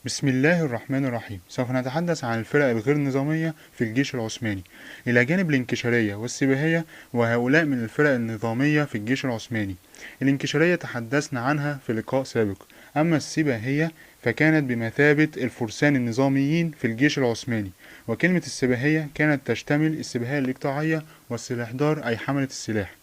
بسم الله الرحمن الرحيم. سوف نتحدث عن الفرق الغير نظامية في الجيش العثماني إلى جانب الانكشارية والسباهية، وهؤلاء من الفرق النظامية في الجيش العثماني. الانكشارية تحدثنا عنها في لقاء سابق، أما السباهية فكانت بمثابة الفرسان النظاميين في الجيش العثماني. وكلمة السباهية كانت تشتمل السباهية الإقطاعية والسلاحدار أي حملة السلاح.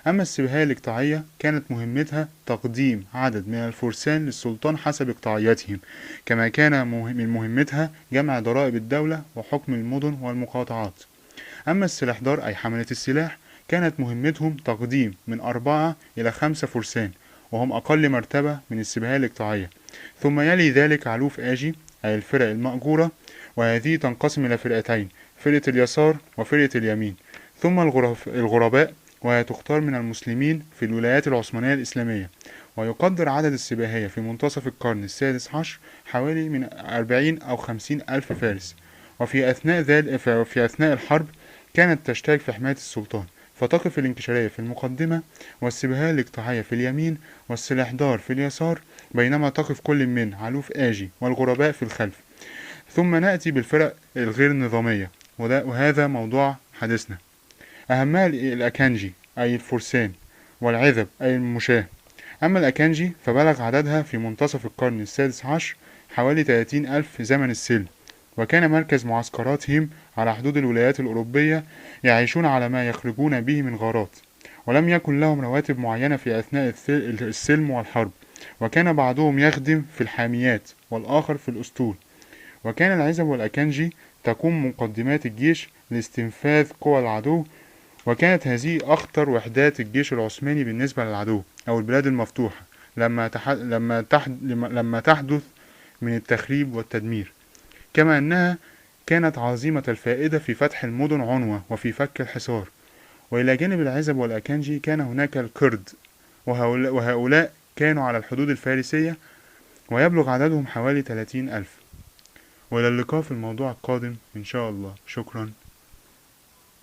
أما السباهية الإقطاعية كانت مهمتها تقديم عدد من الفرسان للسلطان حسب إقطاعيتهم، كما كان من مهمتها جمع ضرائب الدولة وحكم المدن والمقاطعات. أما السلاحدار أي حملة السلاح كانت مهمتهم تقديم من 4 إلى 5 فرسان، وهم أقل مرتبة من السباهية الإقطاعية. ثم يلي ذلك علوف آجي أي الفرق المأجورة، وهذه تنقسم إلى فرقتين: فرقة اليسار وفرقة اليمين. ثم الغرباء، وهي تختار من المسلمين في الولايات العثمانية الإسلامية. ويقدر عدد السباهية في منتصف القرن السادس عشر حوالي من 40 أو 50 ألف فارس. وفي أثناء الحرب كانت تشترك في حماية السلطان، فتقف الانكشارية في المقدمة والسباهية الإقطاعية في اليمين والسلاحدار في اليسار، بينما تقف كل من علوف آجي والغرباء في الخلف. ثم نأتي بالفرق الغير نظامية، وهذا موضوع حديثنا. أهمها الأكانجي أي الفرسان، والعذب أي المشاة. أما الأكانجي فبلغ عددها في منتصف القرن السادس عشر حوالي 30 ألف زمن السلم، وكان مركز معسكراتهم على حدود الولايات الأوروبية، يعيشون على ما يخرجون به من غارات، ولم يكن لهم رواتب معينة في أثناء السلم والحرب، وكان بعضهم يخدم في الحاميات والآخر في الأسطول. وكان العزب والأكانجي تقوم مقدمات الجيش لاستنفاذ قوى العدو، وكانت هذه أخطر وحدات الجيش العثماني بالنسبة للعدو أو البلاد المفتوحة لما تحدث من التخريب والتدمير، كما أنها كانت عظيمة الفائدة في فتح المدن عنوة وفي فك الحصار. وإلى جانب العزب والأكانجي كان هناك الكرد، وهؤلاء كانوا على الحدود الفارسية، ويبلغ عددهم حوالي 30 ألف. وإلى اللقاء في الموضوع القادم إن شاء الله. شكرا.